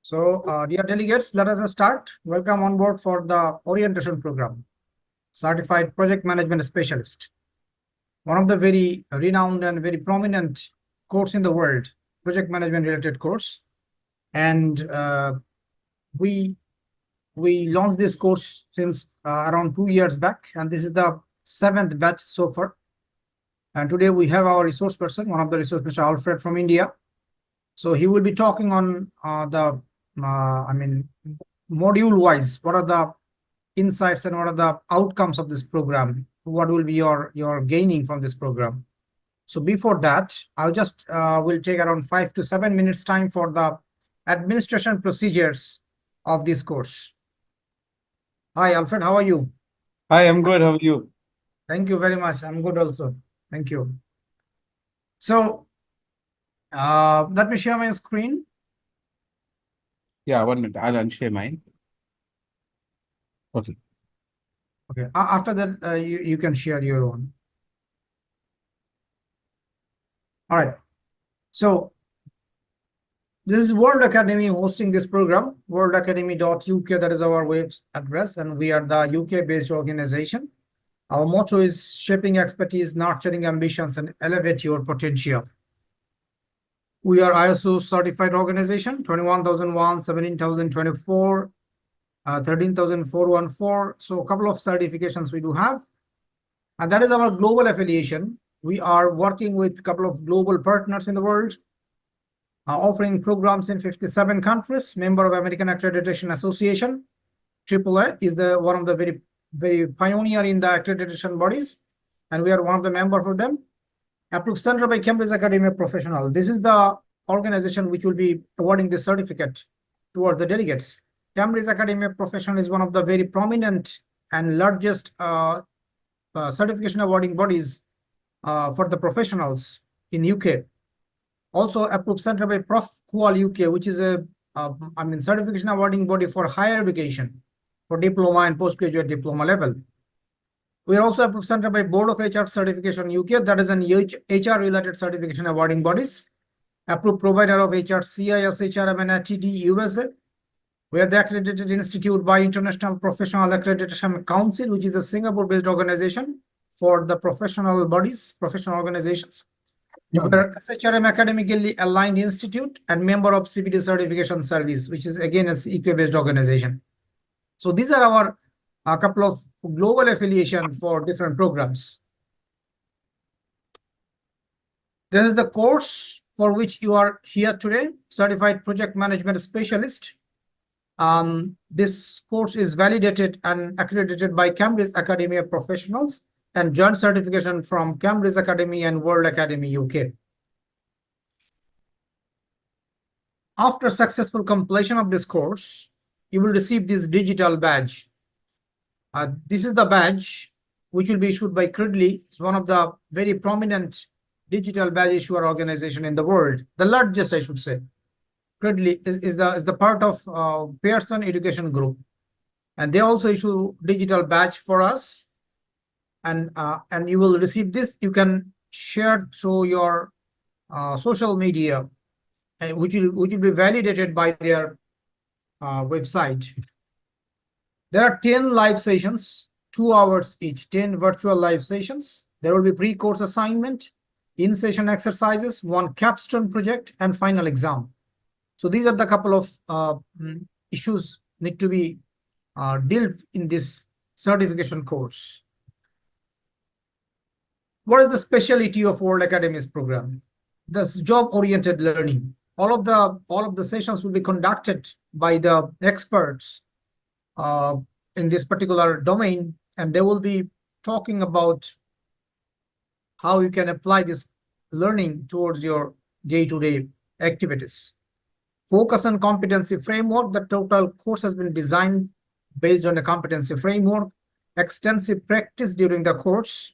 Dear delegates, let us start. Welcome on board for the orientation program, Certified Project Management Specialist. One of the very renowned and very prominent course in the world, project management related course. And we launched this course since around 2 years back, and this is the 7th batch so far. And today we have our resource person, one of the resource person, Alfred from India. So he will be talking on module-wise, what are the insights and what are the outcomes of this program? What will be your gaining from this program? So before that, I'll just will take around 5 to 7 minutes time for the administration procedures of this course. Hi, Alfred, how are you? Hi, I'm good. How are you? Thank you very much. I'm good also. Thank you. So let me share my screen. Yeah, 1 minute. I'll unshare mine. Okay. Okay. After that, you can share your own. All right. So this is World Academy hosting this program, worldacademy.uk. That is our web address, and we are the UK-based organization. Our motto is shaping expertise, nurturing ambitions, and elevate your potential. We are ISO certified organization, 21001, 17024, 13414. So a couple of certifications we do have. And that is our global affiliation. We are working with a couple of global partners in the world, offering programs in 57 countries, member of American Accreditation Association. AAA is one of the very pioneer in the accreditation bodies, and we are one of the member for them. Approved Center by Cambridge Academy of Professionals. This is the organization which will be awarding the certificate towards the delegates. Cambridge Academy of Professionals is one of the very prominent and largest certification awarding bodies for the professionals in UK. Also approved center by ProfQual UK, which is a certification awarding body for higher education, for diploma and postgraduate diploma level. We are also approved center by Board of HR Certification UK, that is an HR related certification awarding bodies. Approved provider of CIS, HRM and ATD USA. We are the accredited institute by International Professional Accreditation Council, which is a Singapore-based organization for the professional bodies, professional organizations. We are SHRM academically aligned institute and member of CPD certification service, which is again a UK-based organization. So these are a couple of global affiliation for different programs. This is the course for which you are here today, Certified Project Management Specialist. This course is validated and accredited by Cambridge Academy of Professionals and joint certification from Cambridge Academy and World Academy UK. After successful completion of this course, you will receive this digital badge. This is the badge which will be issued by Credly. It's one of the very prominent digital badge issuer organization in the world, the largest, I should say. Credly is the part of Pearson Education Group, and they also issue digital badge for us. And you will receive this. You can share through your social media, which will be validated by their website. There are 10 live sessions, 2 hours each, 10 virtual live sessions. There will be pre-course assignment, in-session exercises, 1 capstone project, and final exam. So these are the couple of issues need to be dealt in this certification course. What is the specialty of World Academy's program? This job-oriented learning. All of the sessions will be conducted by the experts in this particular domain, and they will be talking about how you can apply this learning towards your day-to-day activities. Focus on competency framework. The total course has been designed based on a competency framework. Extensive practice during the course.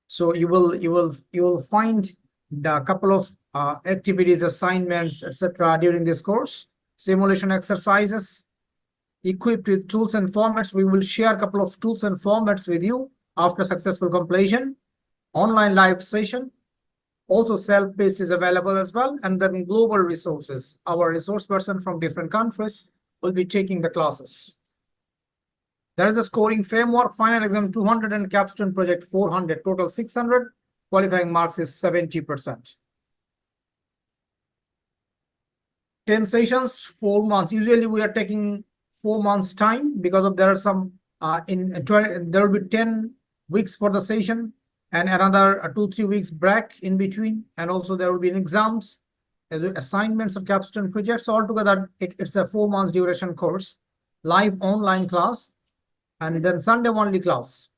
So you will find the couple of activities, assignments, etc. during this course. Simulation exercises. Equipped with tools and formats. We will share a couple of tools and formats with you after successful completion. Online live session. Also, self-paced is available as well. And then global resources. Our resource person from different countries will be taking the classes. There is a scoring framework, final exam 200 and capstone project 400, total 600. Qualifying marks is 70%. 10 sessions, 4 months. Usually we are taking 4 months time because of there are some there will be 10 weeks for the session and another 2-3 weeks break in between, and also there will be exams, assignments of capstone projects. So altogether it's a 4 months duration course, live online class, and then Sunday only class.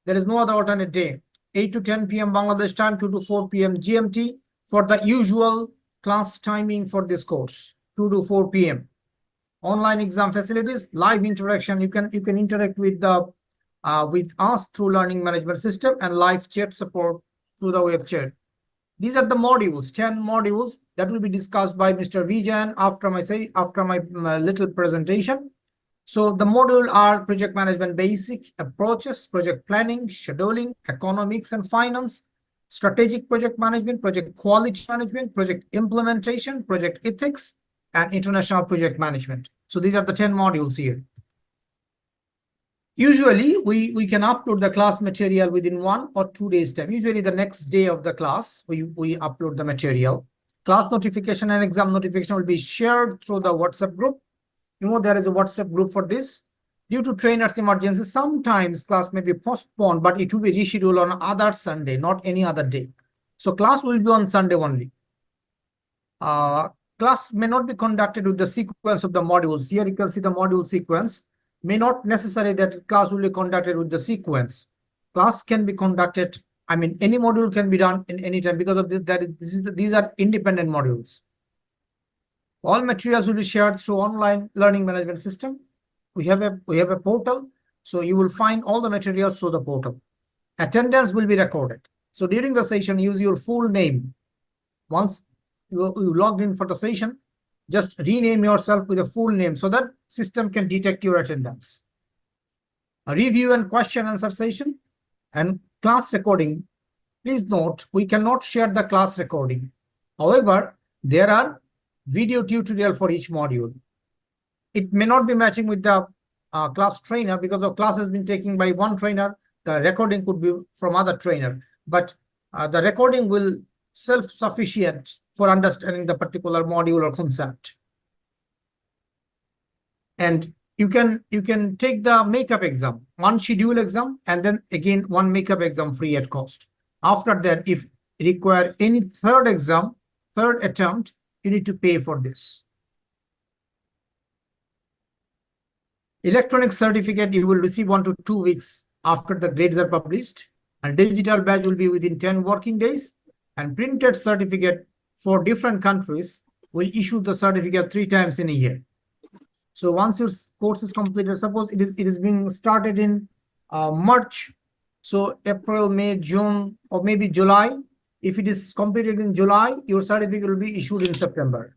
There is no other alternate day. 8 to 10 p.m. Bangladesh time, 2 to 4 p.m. GMT for the usual class timing for this course, 2 to 4 p.m. Online exam facilities, live interaction. You can interact with us through learning management system, and live chat support through the web chat. These are the modules, 10 modules that will be discussed by Mr. Vijan after my little presentation. So the module are project management basic approaches, project planning, scheduling, economics and finance, strategic project management, project quality management, project implementation, project ethics, and international project management. So these are the 10 modules here. Usually we can upload the class material within 1 or 2 days time. Usually the next day of the class, we upload the material. Class notification and exam notification will be shared through the WhatsApp group. You know, there is a WhatsApp group for this. Due to trainers emergency, sometimes class may be postponed, but it will be rescheduled on other Sunday, not any other day. So class will be on Sunday only. Class may not be conducted with the sequence of the modules. Here you can see the module sequence. May not necessary that class will be conducted with the sequence. Class can be conducted, I mean, any module can be done in any time because of this, these are independent modules. All materials will be shared through online learning management system. We have a portal, so you will find all the materials through the portal. Attendance will be recorded. So during the session, use your full name. Once you logged in for the session, just rename yourself with a full name so that system can detect your attendance. A review and question answer session and class recording. Please note, we cannot share the class recording. However, there are video tutorial for each module. It may not be matching with the class trainer because the class has been taken by one trainer. The recording could be from other trainer, but the recording will self-sufficient for understanding the particular module or concept. And you can take the makeup exam, one schedule exam, and then again one makeup exam free at cost. After that, if you require any third exam, third attempt, you need to pay for this. Electronic certificate you will receive 1 to 2 weeks after the grades are published, and digital badge will be within 10 working days, and printed certificate for different countries will issue the certificate 3 times in a year. So once your course is completed, suppose it is being started in March, so April, May, June, or maybe July. If it is completed in July, your certificate will be issued in September,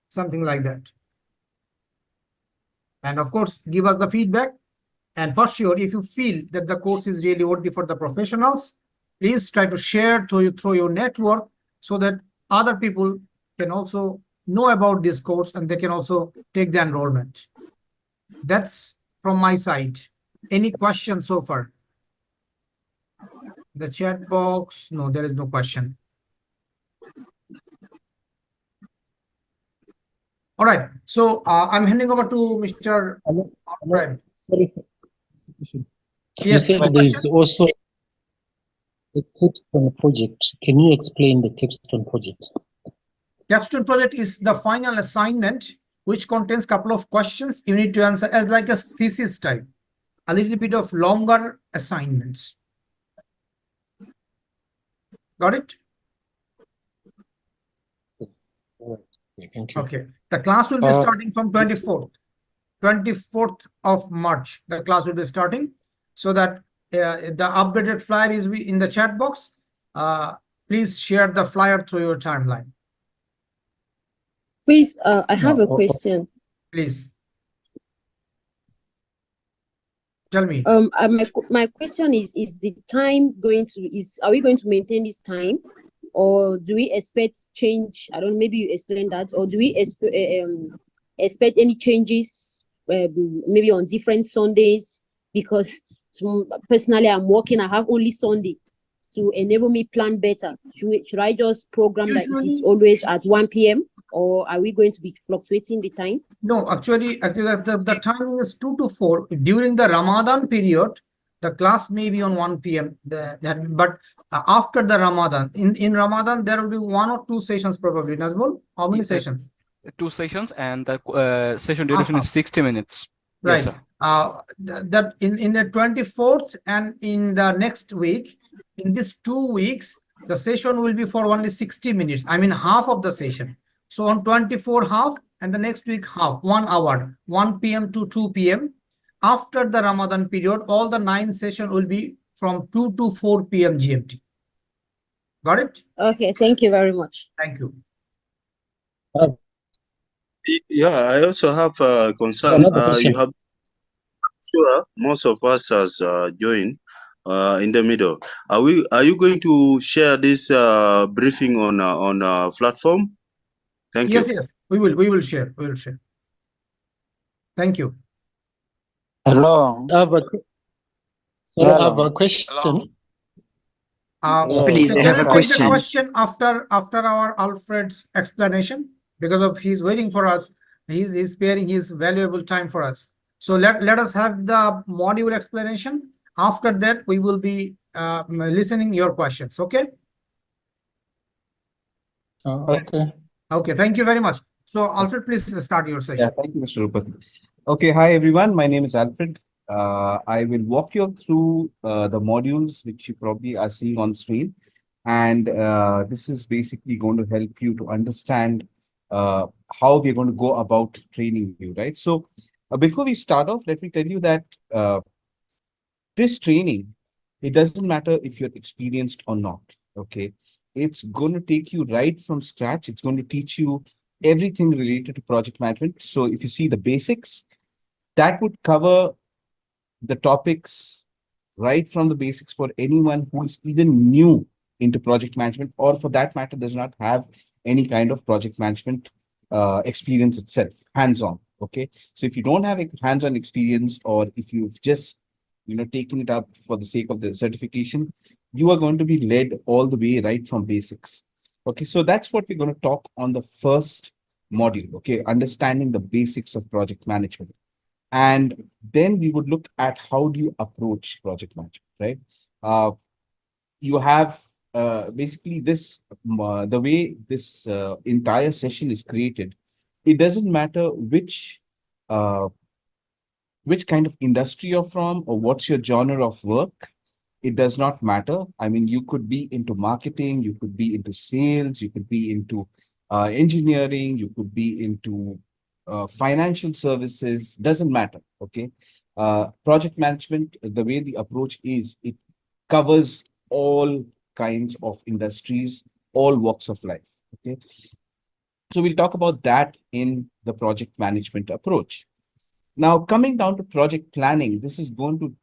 something like that. And of course, give us the feedback. And for sure, if you feel that the course is really worthy for the professionals, please try to share through your network so that other people can also know about this course and they can also take the enrollment. That's from my side. Any questions so far? The chat box, no, there is no question. All right, so I'm handing over to Mr. Hello. Sorry. You Yes, said there is also a Capstone project. Can you explain the Capstone project? Capstone project is the final assignment which contains a couple of questions you need to answer as like a thesis type, a little bit of longer assignments. Got it? Okay, thank you. Okay. The class will be starting from 24th of March. The class will be starting so that the updated flyer is in the chat box. Please share the flyer through your timeline. Please, I have a question. Please. Tell me. My question is the time going to, are we going to maintain this time? or do we expect change? I don't know, maybe you explain that, or do we expect any changes maybe on different Sundays? Because personally, I'm working, I have only Sunday to enable me plan better. Should I just program that it is Usually- always at 1 p.m. or are we going to be fluctuating the time? No, actually, the timing is 2 to 4. During the Ramadan period, the class may be on 1 p.m. But after the Ramadan, in Ramadan, there will be 1 or 2 sessions probably. Nazmul, how many Yes. sessions? 2 sessions, and the session duration is 60 minutes. Right. Yes, sir. That in the 24th and in the next week, in these 2 weeks, the session will be for only 60 minutes. I mean, half of the session. So on 24 half, and the next week half, 1 hour, 1 p.m. to 2 p.m. After the Ramadan period, all the 9 session will be from 2 to 4 p.m. GMT. Got it? Okay, thank you very much. Thank you. Yeah, I also have a concern. Another question. You have sure most of us has joined in the middle. Are you going to share this briefing on platform? Thank Yes, you. yes, we will share. We will share. Thank you. Hello. I have a, sorry, I have Hello. a question. Please, Can I have we a take the question. question after our Alfred's explanation? Because of he's waiting for us. He's sparing his valuable time for us. So let us have the module explanation. After that, we will be listening your questions. Okay. Okay. Okay. Thank you very much. So Alfred, please start your Yeah, session. thank you, Mr. Rupat. Okay, hi everyone. My name is Alfred. I will walk you through the modules which you probably are seeing on screen. And this is basically going to help you to understand how we're going to go about training you, right? So before we start off, let me tell you that this training, it doesn't matter if you're experienced or not, okay? It's going to take you right from scratch. It's going to teach you everything related to project management. So if you see the basics, that would cover the topics right from the basics for anyone who is even new into project management, or for that matter, does not have any kind of project management experience itself, hands-on, okay? So if you don't have a hands-on experience, or if you've just taking it up for the sake of the certification, you are going to be led all the way right from basics. Okay, so that's what we're going to talk on the first module, okay, understanding the basics of project management. And then we would look at how do you approach project management, right? You have basically this, the way this entire session is created, it doesn't matter which kind of industry you're from or what's your genre of work. It does not matter. I mean, you could be into marketing, you could be into sales, you could be into engineering, you could be into financial services, doesn't matter, okay? Project management, the way the approach is, it covers all kinds of industries, all walks of life, okay? So we'll talk about that in the project management approach. Now, coming down to project planning, this is going to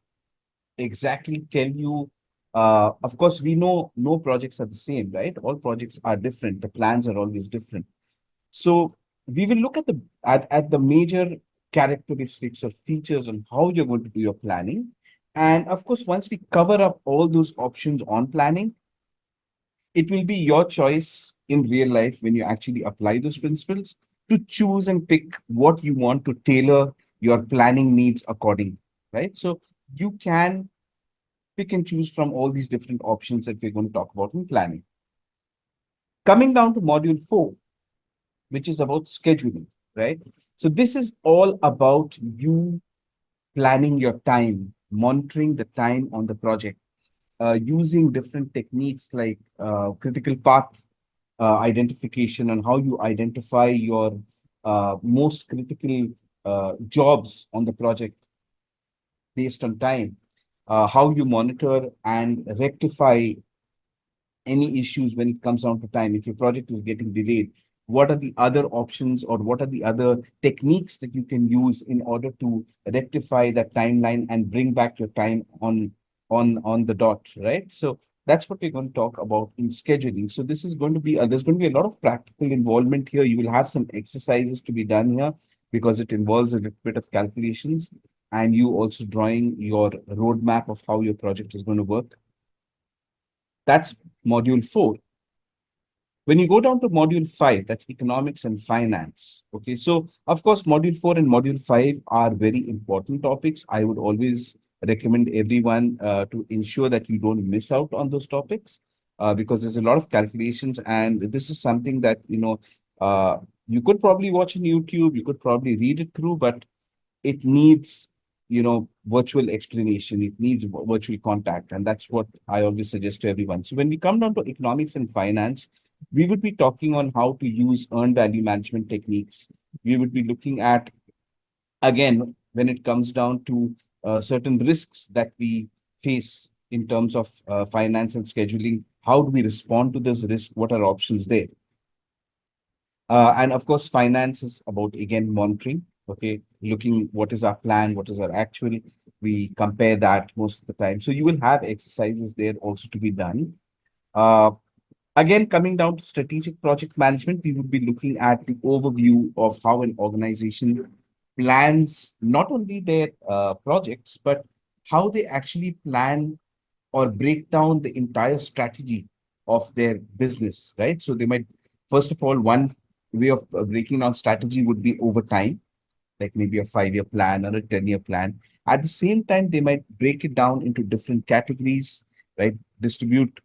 exactly tell you, of course, we know no projects are the same, right? All projects are different. The plans are always different. So we will look at the major characteristics or features on how you're going to do your planning. And of course, once we cover up all those options on planning, it will be your choice in real life when you actually apply those principles to choose and pick what you want to tailor your planning needs accordingly, right? So you can pick and choose from all these different options that we're going to talk about in planning. Coming down to module 4, which is about scheduling, right? So this is all about you planning your time, monitoring the time on the project, using different techniques like critical path identification, and how you identify your most critical jobs on the project based on time, how you monitor and rectify any issues when it comes down to time. If your project is getting delayed, what are the other options or what are the other techniques that you can use in order to rectify that timeline and bring back your time on the dot, right? So That's what we're going to talk about in scheduling. So this is going to be, there's going to be a lot of practical involvement here. You will have some exercises to be done here because it involves a little bit of calculations and you also drawing your roadmap of how your project is going to work. That's module 4. When you go down to module 5, that's economics and finance. Okay, so of course, module 4 and module 5 are very important topics. I would always recommend everyone to ensure that you don't miss out on those topics because there's a lot of calculations, and this is something that you could probably watch on YouTube, you could probably read it through, but it needs virtual explanation, it needs virtual contact, and that's what I always suggest to everyone. So when we come down to economics and finance, we would be talking on how to use earned value management techniques. We would be looking at, again, when it comes down to certain risks that we face in terms of finance and scheduling, how do we respond to those risks, what are options there? And of course, finance is about, again, monitoring. Okay, looking what is our plan, what is our actual, we compare that most of the time. So you will have exercises there also to be done. Again, coming down to strategic project management, we would be looking at the overview of how an organization plans not only their projects, but how they actually plan or break down the entire strategy of their business, right? So they might, first of all, one way of breaking down strategy would be over time, like maybe a 5-year plan or a 10-year plan. At the same time, they might break it down into different categories, right? Distribute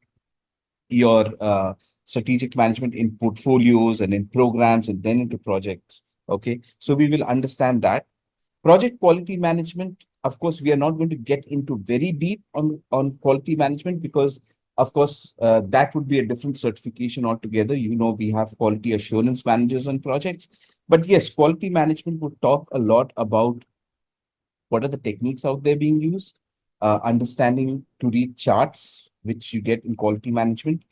your strategic management in portfolios and in programs and then into projects. Okay, so we will understand that. Project quality management, of course, we are not going to get into very deep on quality management because, of course, that would be a different certification altogether. We have quality assurance managers on projects. But yes, quality management would talk a lot about what are the techniques out there being used, understanding to read charts, which you get in quality management.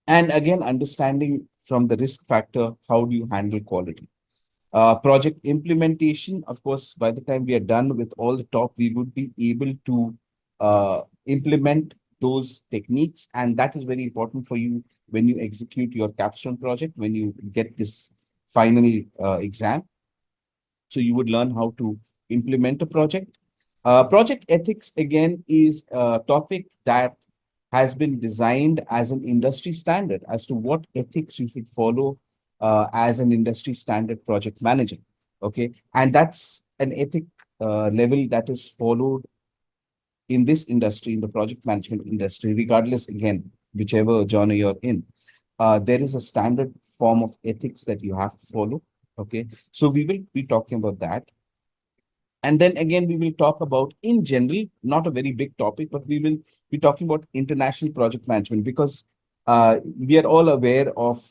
And again, understanding from the risk factor, how do you handle quality? Project implementation, of course, by the time we are done with all the talk, we would be able to implement those techniques. And that is very important for you when you execute your Capstone project, when you get this final exam. So you would learn how to implement a project. Project ethics, again, is a topic that has been designed as an industry standard as to what ethics you should follow as an industry standard project manager. Okay, and that's an ethic level that is followed in this industry, in the project management industry, regardless, again, whichever genre you're in. There is a standard form of ethics that you have to follow. Okay, so we will be talking about that. And then again, we will talk about, in general, not a very big topic, but we will be talking about international project management because we are all aware of,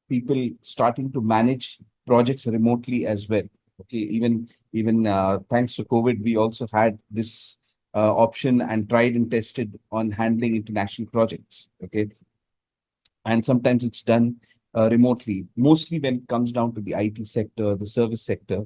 people starting to manage projects remotely as well. Okay, even thanks to COVID, we also had this option and tried and tested on handling international projects. Okay, and sometimes it's done remotely, mostly when it comes down to the IT sector, the service sector.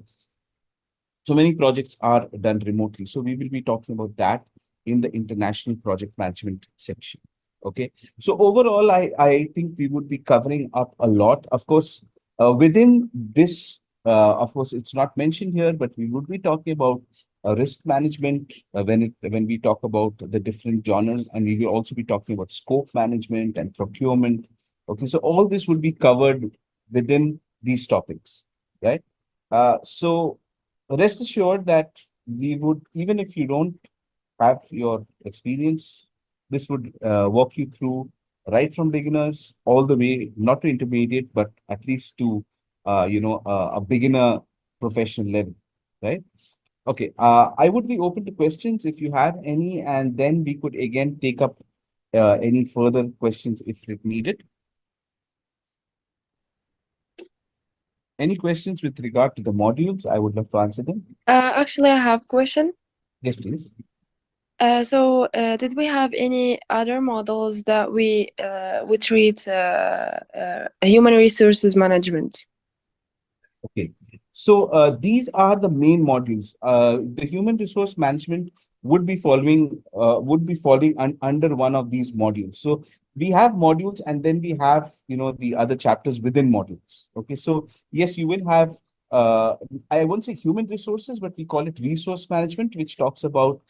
So many projects are done remotely. So we will be talking about that in the international project management section. Okay. So overall, I think we would be covering up a lot. Of course, within this, of course, it's not mentioned here, but we would be talking about risk management when we talk about the different genres, and we will also be talking about scope management and procurement. Okay. So all this will be covered within these topics, right? So rest assured that we would, even if you don't have your experience, this would walk you through right from beginners all the way, not to intermediate, but at least to, a beginner professional level, right? Okay, I would be open to questions if you have any, and then we could again take up any further questions if needed. Any questions with regard to the modules? I would love to answer them. Actually, I have a question. Yes, please. Did we have any other models that we treat human resources management? Okay, so these are the main modules. The human resource management would be falling under one of these modules. So we have modules, and then we have, the other chapters within modules. Okay, so yes, you will have, I won't say human resources, but we call it resource management, which talks about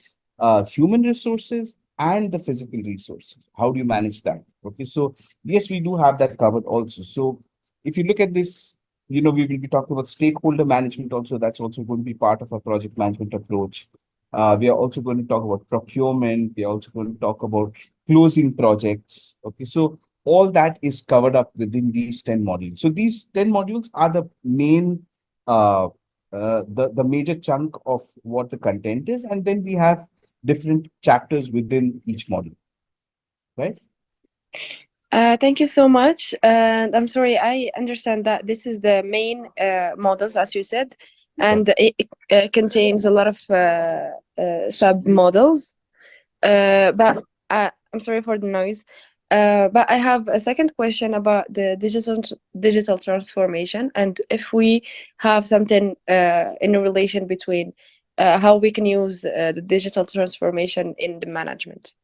human resources and the physical resources. How do you manage that? Okay, so yes, we do have that covered also. So if you look at this, we will be talking about stakeholder management also. That's also going to be part of our project management approach. We are also going to talk about procurement. We are also going to talk about closing projects. Okay, so all that is covered up within these 10 modules. So these 10 modules are the main, the major chunk of what the content is, and then we have different chapters within each module, right? Thank you so much. And I'm sorry, I understand that this is the main models, as you said, and it contains a lot of sub models. But I'm sorry for the noise. But I have a second question about the digital transformation, and if we have something in a relation between how we can use the digital transformation in the management.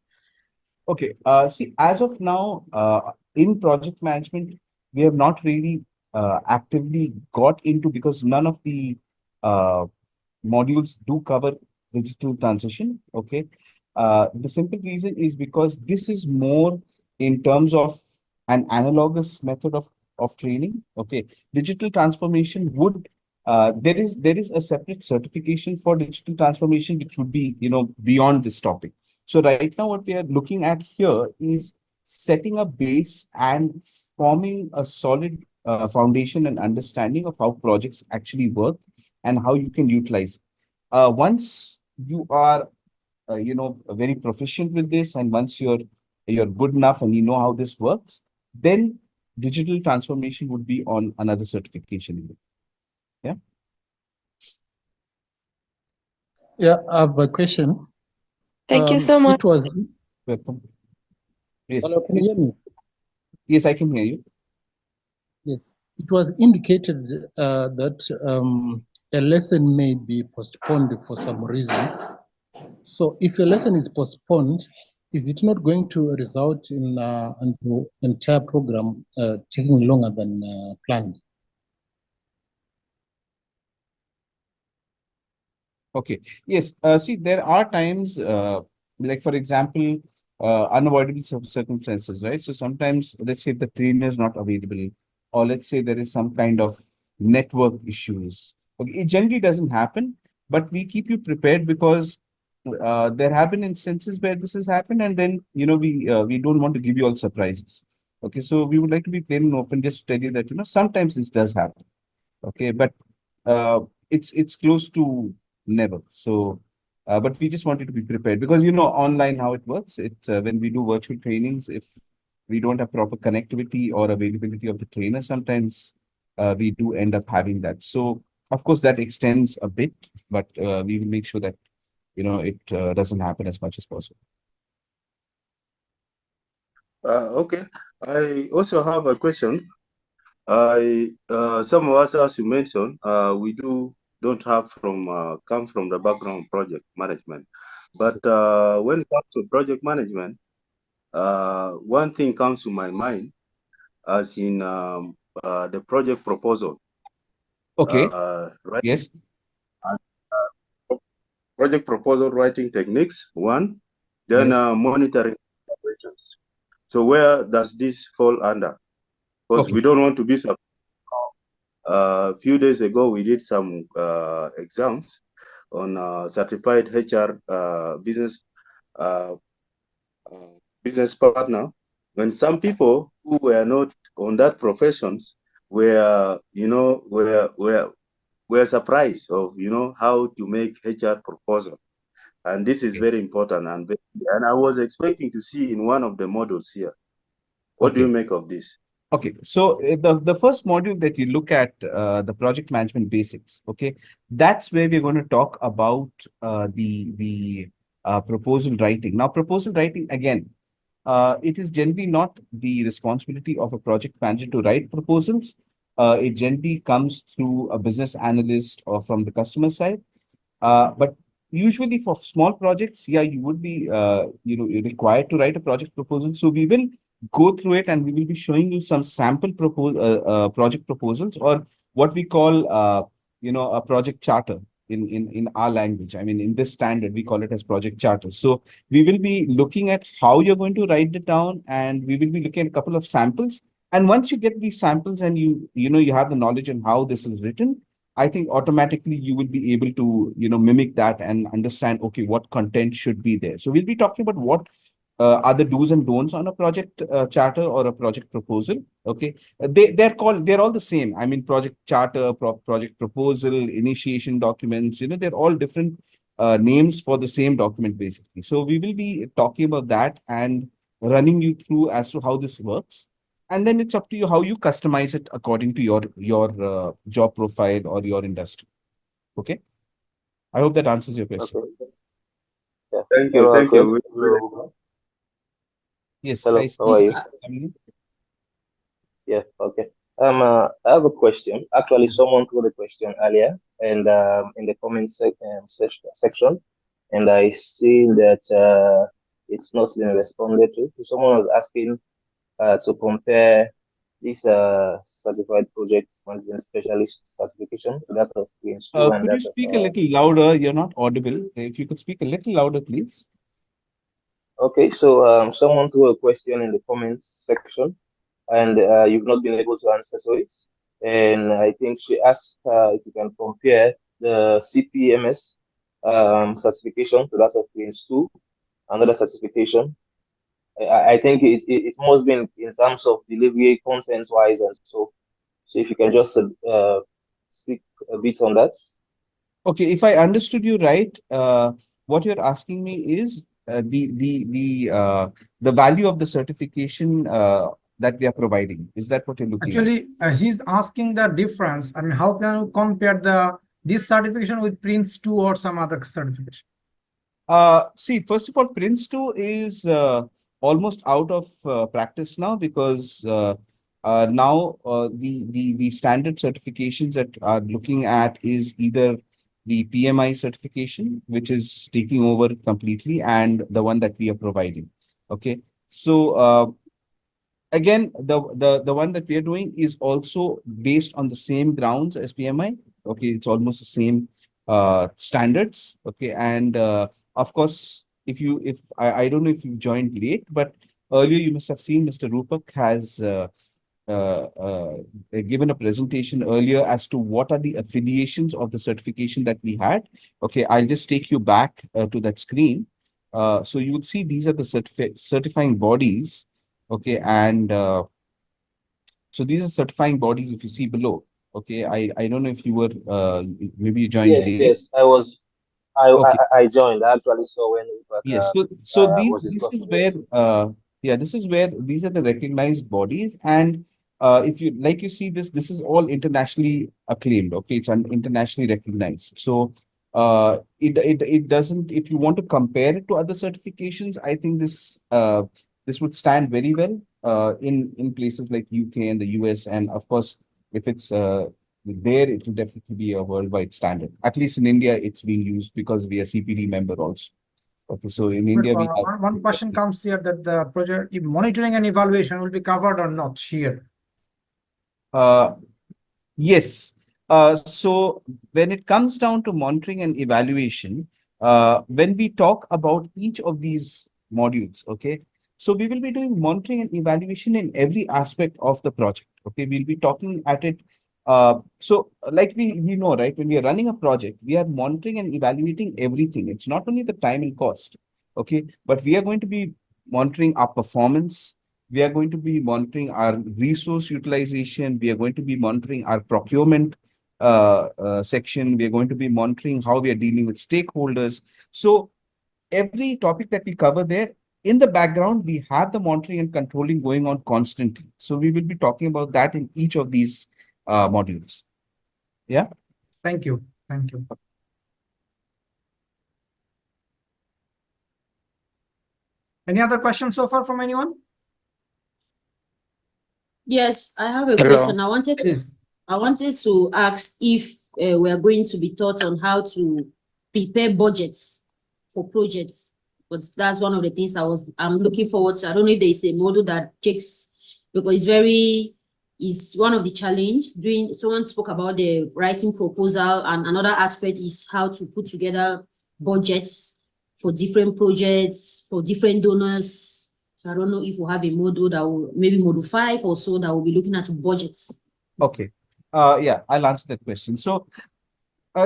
Okay. See, as of now, in project management, we have not really actively got into, because none of the modules do cover digital transition. Okay. The simple reason is because this is more in terms of an analogous method of training. Okay. Digital transformation would, there is a separate certification for digital transformation, which would be, beyond this topic. So right now, what we are looking at here is setting a base and forming a solid foundation and understanding of how projects actually work and how you can utilize. Once you are, very proficient with this, and once you're good enough and you know how this works, then digital transformation would be on another certification. Yeah. Yeah, I have a question. Thank you so much. It was. Welcome. Yes. Hello, can you hear me? Yes, I can hear you. Yes, it was indicated that a lesson may be postponed for some reason. So if a lesson is postponed, is it not going to result in the entire program taking longer than planned? Okay. Yes. See, there are times, like for example, unavoidable circumstances, right? So sometimes, let's say if the trainer is not available, or let's say there is some kind of network issues. Okay, it generally doesn't happen, but we keep you prepared, because there have been instances where this has happened, and then we don't want to give you all surprises. Okay, so we would like to be plain and open, just to tell you that sometimes this does happen. Okay, but it's close to never. So, but we just wanted to be prepared, because online how it works. It's when we do virtual trainings, if we don't have proper connectivity or availability of the trainer, sometimes we do end up having that. So, of course, that extends a bit, but we will make sure that it doesn't happen as much as possible. Okay. I also have a question. Some of us, as you mentioned, we don't have come from the background of project management. But when it comes to project management, one thing comes to my mind, as in the project proposal. Okay. Right. Yes. Project proposal writing techniques, one. Then Yes. monitoring operations. So where does this fall under? Because Okay. we don't want to be a few days ago, we did some exams on certified HR business partner. When some people who were not on that professions were, were surprised of, how to make HR proposal. And this is very important. And I was expecting to see in one of the models here. What do you make of this? Okay, so the first module that you look at, the project management basics, okay, that's where we're going to talk about the proposal writing. Now, proposal writing, again, it is generally not the responsibility of a project manager to write proposals. It generally comes through a business analyst or from the customer side. But usually for small projects, yeah, you would be, required to write a project proposal. So we will go through it and we will be showing you some sample project proposals, or what we call, a project charter in our language. I mean, in this standard, we call it as project charter. So we will be looking at how you're going to write it down, and we will be looking at a couple of samples. And once you get these samples and you have the knowledge on how this is written, I think automatically you will be able to, mimic that and understand, okay, what content should be there. So we'll be talking about what are the do's and don'ts on a project charter or a project proposal. Okay, they're all the same. I mean, project charter, project proposal, initiation documents. They're all different names for the same document basically. So we will be talking about that and running you through as to how this works. And then it's up to you how you customize it according to your job profile or your industry. Okay, I hope that answers your question. Okay. Yeah. Thank you. Hello, Thank you. Uncle. Hello. Yes, Hello. I How are you? Yeah. Okay. I have a question. Actually, someone put a question earlier, and in the comment section, and I see that it's not been responded to. So someone was asking to compare this certified project management specialist certification to that of Prince 2 and Could you that speak a of little louder? You're not audible. If you could speak a little louder, please. okay, so someone threw a question in the comments section, and you've not been able to answer to it. And I think she asked if you can compare the CPMS certification to that of Prince 2, another certification. I think it must be in terms of delivery, content wise, and so. So if you can just speak a bit on that. Okay, if I understood you right, what you're asking me is the value of the certification that we are providing. Is that what you're looking at? Actually, he's asking the difference. I mean, how can you compare this certification with Prince 2 or some other certification? See, first of all, Prince 2 is almost out of practice now, because now the standard certifications that are looking at is either the PMI certification, which is taking over completely, and the one that we are providing. Okay, so again, the one that we are doing is also based on the same grounds as PMI. Okay, it's almost the same standards. Okay, and of course, if I don't know if you joined late, but earlier you must have seen Mr. Rupak has given a presentation earlier as to what are the affiliations of the certification that we had. Okay, I'll just take you back to that screen. So you would see these are the certifying bodies. Okay, and so these are certifying bodies if you see below. Okay, I don't know if you were maybe you joined Yes, late. yes, Okay. I joined. I actually saw when Yes, so was this is discussing where this. this is where these are the recognized bodies, and if you like, you see this is all internationally acclaimed. Okay, it's internationally recognized. So it doesn't, if you want to compare it to other certifications, I think this would stand very well in places like UK and the US, and of course if it's there, it will definitely be a worldwide standard. At least in India, it's being used because we are CPD member also. Okay, so in But India, we have. one question comes here, that the project monitoring and evaluation will be covered or not here. Yes. So when it comes down to monitoring and evaluation, when we talk about each of these modules, okay, so we will be doing monitoring and evaluation in every aspect of the project. Okay, we'll be talking at it. So like we know, right, when we are running a project, we are monitoring and evaluating everything. It's not only the time and cost, okay, but we are going to be monitoring our performance. We are going to be monitoring our resource utilization. We are going to be monitoring our procurement section. We are going to be monitoring how we are dealing with stakeholders. So every topic that we cover there, in the background, we have the monitoring and controlling going on constantly. So we will be talking about that in each of these modules. Yeah. Thank you. Thank you. Any other questions so far from anyone? Yes, I have a Hello. question. I wanted to ask if we are going to be taught on how to prepare budgets for projects. But that's one of the things I'm looking forward to. I don't know if there is a model that takes, because is one of the challenge. Someone spoke about the writing proposal, and another aspect is how to put together budgets for different projects, for different donors. So I don't know if we have a model that will, maybe model 5 or so, that will be looking at budgets. Okay. Yeah, I'll answer that question. So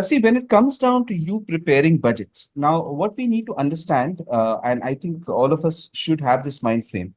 see, when it comes down to you preparing budgets, now what we need to understand, and I think all of us should have this mind frame.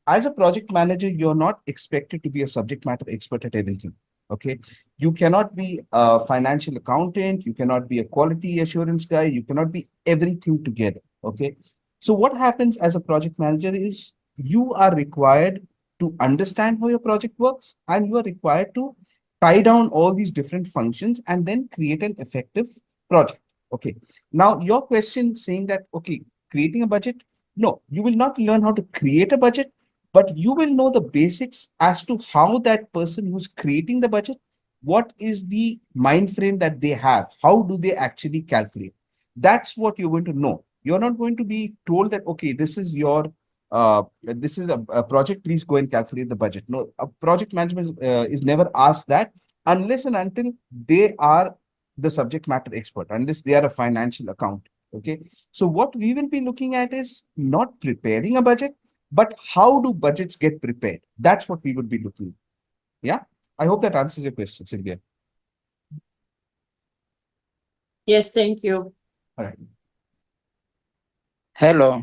As a project manager, you're not expected to be a subject matter expert at everything. Okay. You cannot be a financial accountant. You cannot be a quality assurance guy. You cannot be everything together. Okay. So what happens as a project manager is you are required to understand how your project works, and you are required to tie down all these different functions and then create an effective project. Okay. Now, your question saying that, okay, creating a budget, no, you will not learn how to create a budget, but you will know the basics as to how that person who's creating the budget, what is the mind frame that they have? How do they actually calculate? That's what you're going to know. You're not going to be told that, okay, this is a project, please go and calculate the budget. No, a project management is never asked that unless and until they are the subject matter expert, unless they are a financial accountant. Okay. So what we will be looking at is not preparing a budget, but how do budgets get prepared? That's what we would be looking at. Yeah. I hope that answers your question, Sylvia. Yes, thank you. All right. Hello.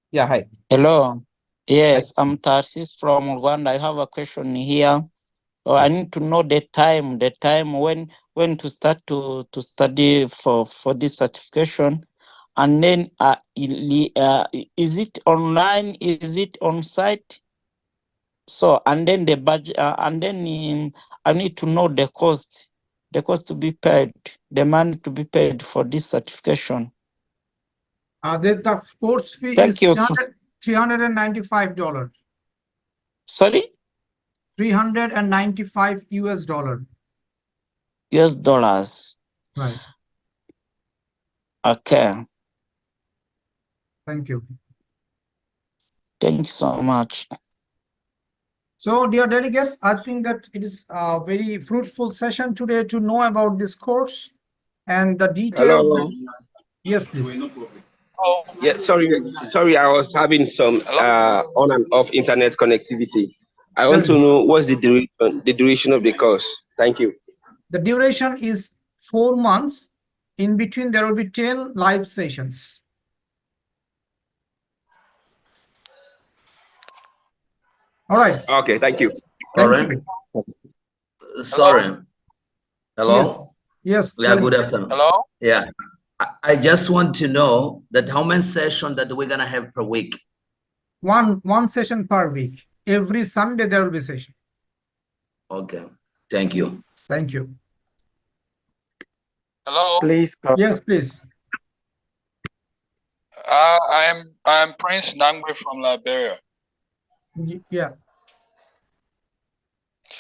Yeah, hi. Hello. Yes, I'm Tarsis from Rwanda. I have a question here. So I need to know the time when to start to study for this certification. And then is it online? Is it on site? So, and then the budget, and then I need to know the cost to be paid, the money to be paid for this certification. The course fee Thank is you. $395. Sorry? $395 US. US dollars. Right. Okay. Thank you. Thank you so much. So, dear delegates, I think that it is a very fruitful session today to know about this course and the details. Hello. Yes, please. Yeah, sorry, I was having some on and off internet connectivity. I want to know what's the duration of the course. Thank you. The duration is 4 months. In between, there will be 10 live sessions. All right. Okay, thank you. Thank you. Sorry. Hello? Yes. Yes. Yeah, good afternoon. Hello? Yeah. I just want to know that how many sessions that we're gonna have per week? One session per week. Every Sunday there will be a session. Okay. Thank you. Thank you. Hello. Please. Yes, please. I'm Prince Nangwe from Liberia. Yeah.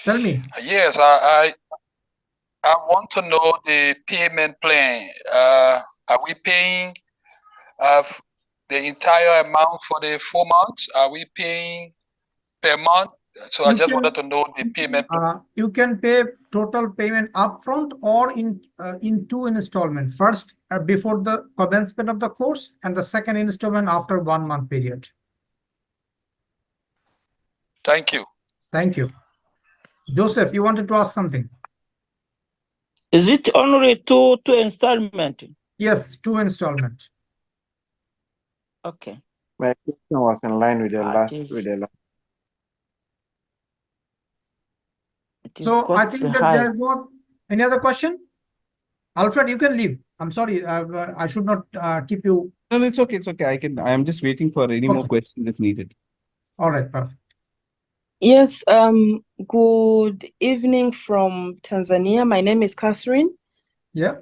Tell me. Yes, I want to know the payment plan. Are we paying the entire amount for the 4 months? Are we paying per month? So I just wanted to know the payment plan. You can pay total payment upfront or in 2 installments. First, before the commencement of the course, and the second installment after 1 month period. Thank you. Thank you. Joseph, you wanted to ask something? Is it only two installment? Yes, 2 installment. Okay. My question was in line with the last. So I think that there is no any other question. Alfred, you can leave. I'm sorry. I should not keep you. No, it's okay. It's okay. I am just waiting for any more questions if needed. All right, perfect. Yes, good evening from Tanzania. My name is Catherine. Yeah.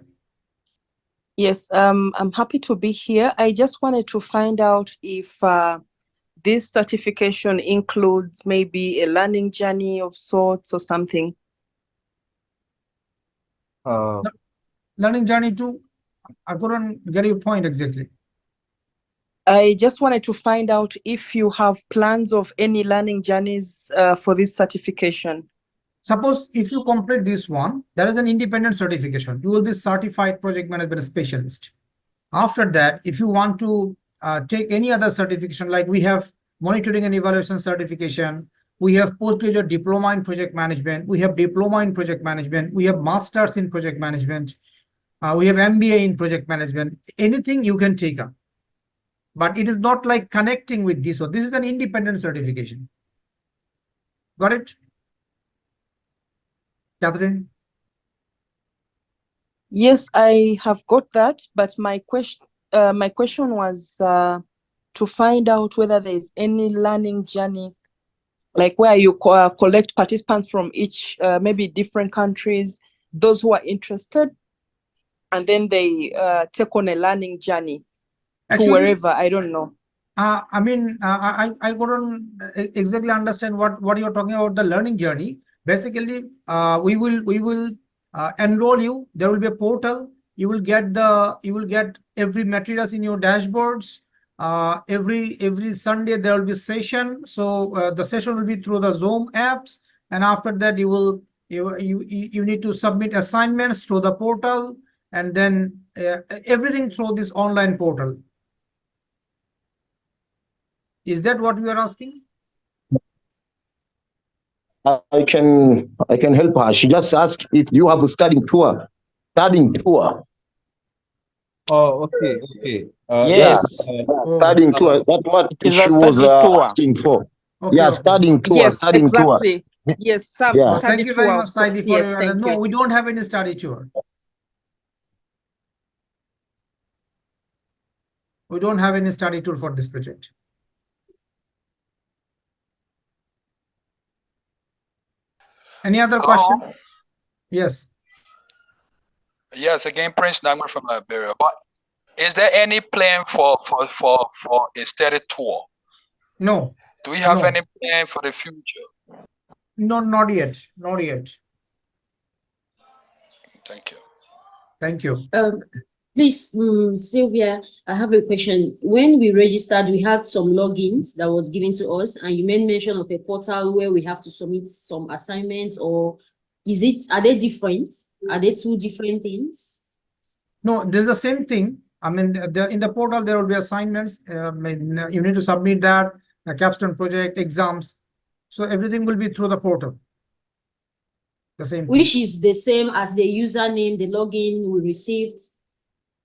Yes, I'm happy to be here. I just wanted to find out if this certification includes maybe a learning journey of sorts or something. Learning journey to I couldn't get your point exactly. I just wanted to find out if you have plans of any learning journeys for this certification. Suppose if you complete this one, there is an independent certification. You will be certified project management specialist. After that, if you want to take any other certification, like we have monitoring and evaluation certification, we have postgraduate diploma in project management, we have diploma in project management, we have masters in project management, we have MBA in project management, anything you can take up. But it is not like connecting with this. So this is an independent certification. Got it? Catherine? Yes, I have got that, but my question was to find out whether there is any learning journey, like where you collect participants from each, maybe different countries, those who are interested, and then they take on a learning journey to wherever, I don't know. I mean, I couldn't exactly understand what you're talking about, the learning journey. Basically, we will enroll you. There will be a portal. You will get every materials in your dashboards. Every Sunday there will be session. So the session will be through the Zoom apps, and after that you need to submit assignments through the portal, and then everything through this online portal. Is that what you are asking? I can help her. She just asked if you have a studying tour. Oh, okay, okay. Yes. Studying tour. That's what It is she a was study tour. asking for. Okay, Yeah, okay. studying tour. Yes, Studying tour. exactly. Yes, some Yeah. Thank study you very tour much, of sorts. Saidi, for Yes, your thank no, you. we don't have any study tour. We don't have any study tour for this project. Any other question? Yes. Yes, again, Prince Nagmer from Liberia. But is there any plan for a study tour? No. Do we have No. any plan for the future? No, not yet. Not yet. Thank you. Thank you. Please, Sylvia, I have a question. When we registered, we had some logins that was given to us, and you made mention of a portal where we have to submit some assignments, or are they different? Are they two different things? No, this is the same thing. I mean, in the portal, there will be assignments. You need to submit that, the Capstone project, exams. So everything will be through the portal. The same thing. Which is the same as the username, the login we received?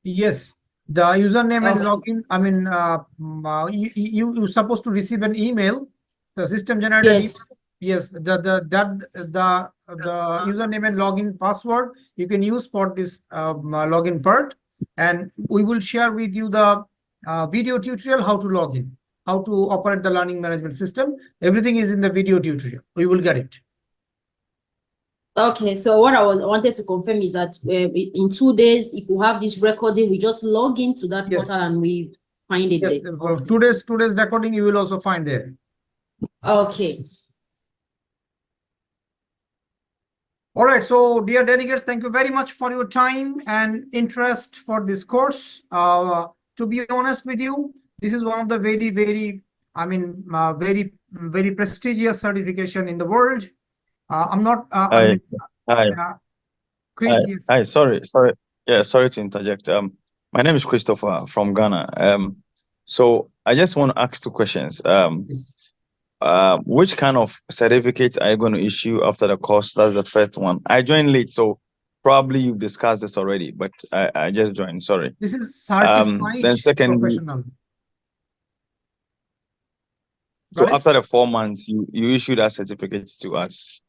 Yes, the username and Okay. login. I mean, you're supposed to receive an email. The system generated. Yes. Yes. The username and login password you can use for this login part, and we will share with you the video tutorial how to log in, how to operate the learning management system. Everything is in the video tutorial. We will get it. Okay, so what I wanted to confirm is that in 2 days, if we have this recording, we just log into that portal and we find it Yes, there. for Okay. today's recording you will also find there. Okay. All right, so dear delegates, thank you very much for your time and interest for this course. To be honest with you, this is one of the very, I mean, very prestigious certification in the world. I'm not. Hi. Chris, yes. Hi. Sorry. Yeah, sorry to interject. My name is Christopher from Ghana. So I just want to ask two questions. Yes. Which kind of certificates are you going to issue after the course? That's the first one. I joined late, so probably you've discussed this already, but I just joined. Sorry. This is certified Then secondly, professional. so after the 4 months, you issue that certificate to us.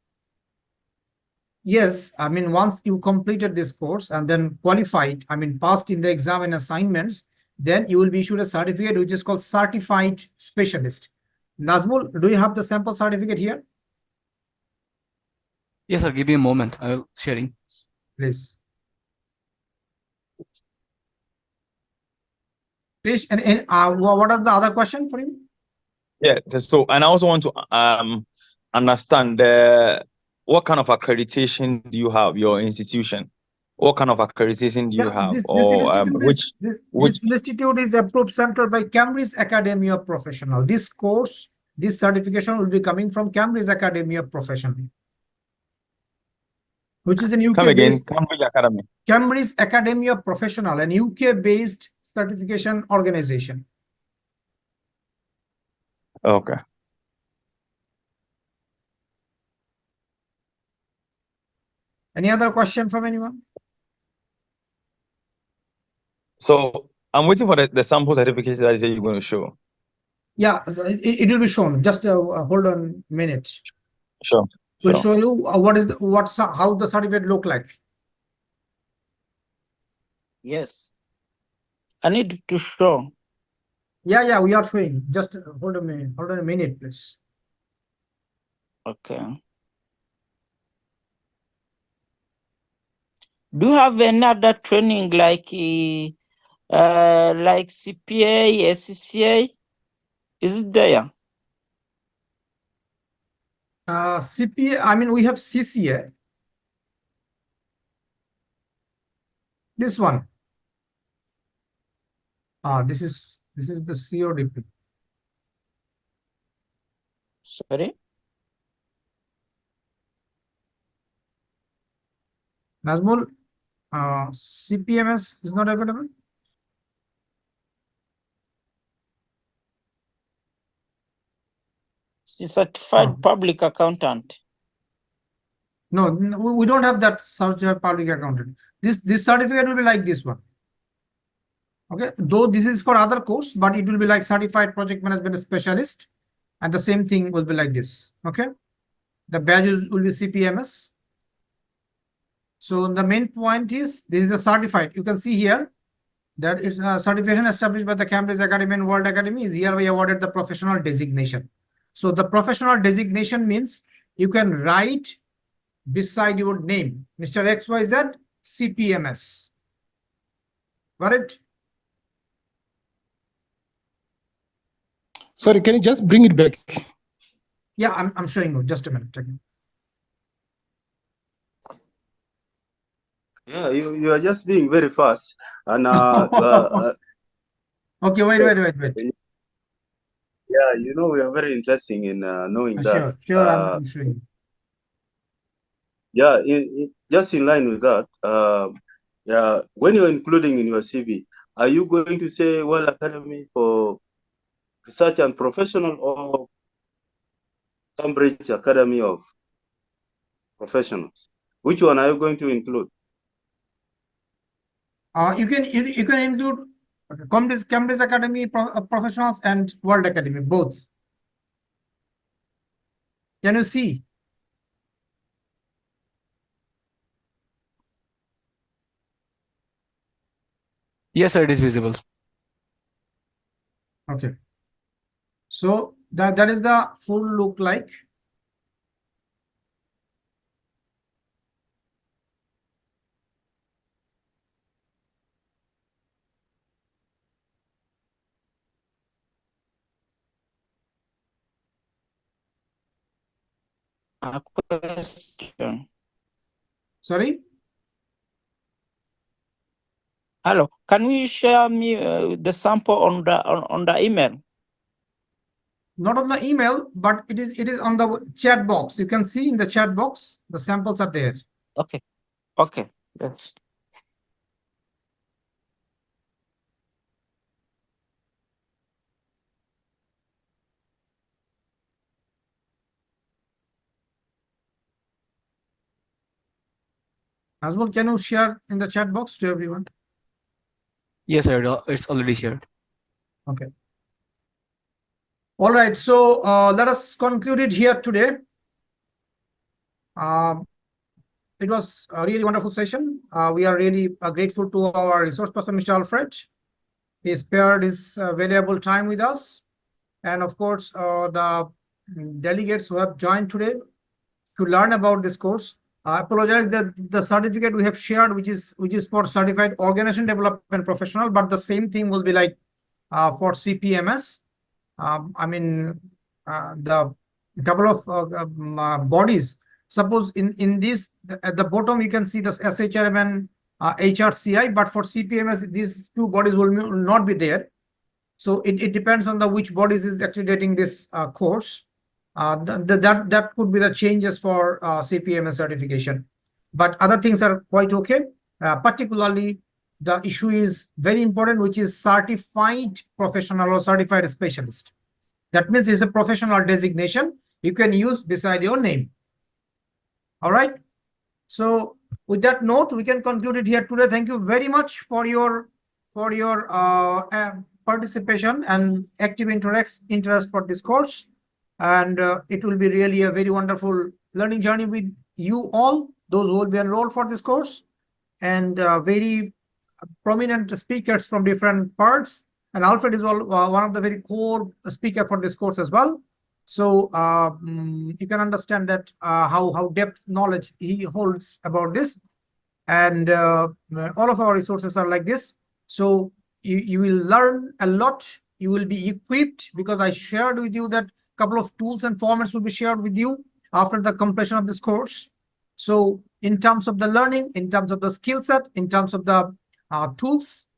Yes, I mean, once you completed this course and then qualified, I mean, passed in the exam and assignments, then you will be issued a certificate which is called certified specialist. Nazmul, do you have the sample certificate here? Yes, sir. Give me a moment. I'll sharing. Please. Please, and what are the other question for you? Yeah. So, and I also want to understand what kind of accreditation do you have, your institution? what kind of accreditation do you have, this or institute is which this institute is approved center by Cambridge Academy of Professional. This course, this certification will be coming from Cambridge Academy of Professional, which is an UK come again? based Cambridge Academy. Cambridge Academy of Professional, an UK based certification organization. Okay. Any other question from anyone? So I'm waiting for the sample certificate that you're going to show. Yeah, it will be shown. Just hold on a minute. Sure. We'll show you how the certificate look like. Yes. I need to show. Yeah, we are showing. Just hold a minute. Hold on a minute, please. Okay. Do you have another training like CPA, SCCA? Is it there? CPA, I mean, we have CCA. This one. This is the CODP. Sorry? Nazmul, CPMS is not available? Certified public accountant. No, we don't have that certified public accountant. This certificate will be like this one. Okay, though this is for other course, but it will be like certified project management specialist, and the same thing will be like this. Okay, the badges will be CPMS. So the main point is this is a certified. You can see here that it's a certification established by the Cambridge Academy and World Academy is hereby awarded the professional designation. So the professional designation means you can write beside your name, Mr. XYZ CPMS. Got it? Sorry, can you just bring it back? Yeah, I'm showing you. Just a minute again. Yeah, you are just being very fast. And okay, wait. Yeah, we are very interested in knowing that. Sure, I'm showing you. Yeah, just in line with that, yeah, when you're including in your CV, are you going to say World Academy for Research and Professional or Cambridge Academy of Professionals? Which one are you going to include? You can include Cambridge Academy Professionals and World Academy, both. Can you see? Yes, sir, it is visible. Okay. So that is the full look like. A question. Sorry? Hello, can you share me the sample on the email? Not on the email, but it is on the chat box. You can see in the chat box, the samples are there. Okay, yes. Nazmul, can you share in the chat box to everyone? Yes, sir, it's already shared. Okay. All right, so let us conclude it here today. It was a really wonderful session. We are really grateful to our resource person, Mr. Alfred. He spared his valuable time with us. And of course, the delegates who have joined today to learn about this course. I apologize that the certificate we have shared, which is for certified organization development professional, but the same thing will be like for CPMS. I mean, the couple of bodies. Suppose in this, at the bottom, you can see the SHRM and HRCI, but for CPMS, these two bodies will not be there. So it depends on the which bodies is accrediting this course. That could be the changes for CPMS certification. But other things are quite okay. Particularly, the issue is very important, which is certified professional or certified specialist. That means it's a professional designation you can use beside your name. All right. So with that note, we can conclude it here today. Thank you very much for your participation and active interest for this course. And it will be really a very wonderful learning journey with you all, those who will be enrolled for this course, and very prominent speakers from different parts. And Alfred is one of the very core speaker for this course as well. So you can understand that how depth knowledge he holds about this. And all of our resources are like this. So you will learn a lot. You will be equipped, because I shared with you that couple of tools and formats will be shared with you after the completion of this course. So in terms of the learning, in terms of the skill set, in terms of the tools,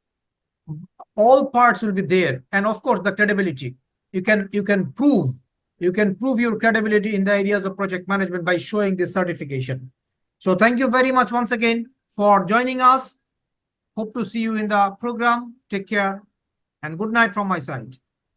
all parts will be there. And of course, the credibility. You can prove your credibility in the areas of project management by showing this certification. So thank you very much once again for joining us. Hope to see you in the program. Take care and good night from my side.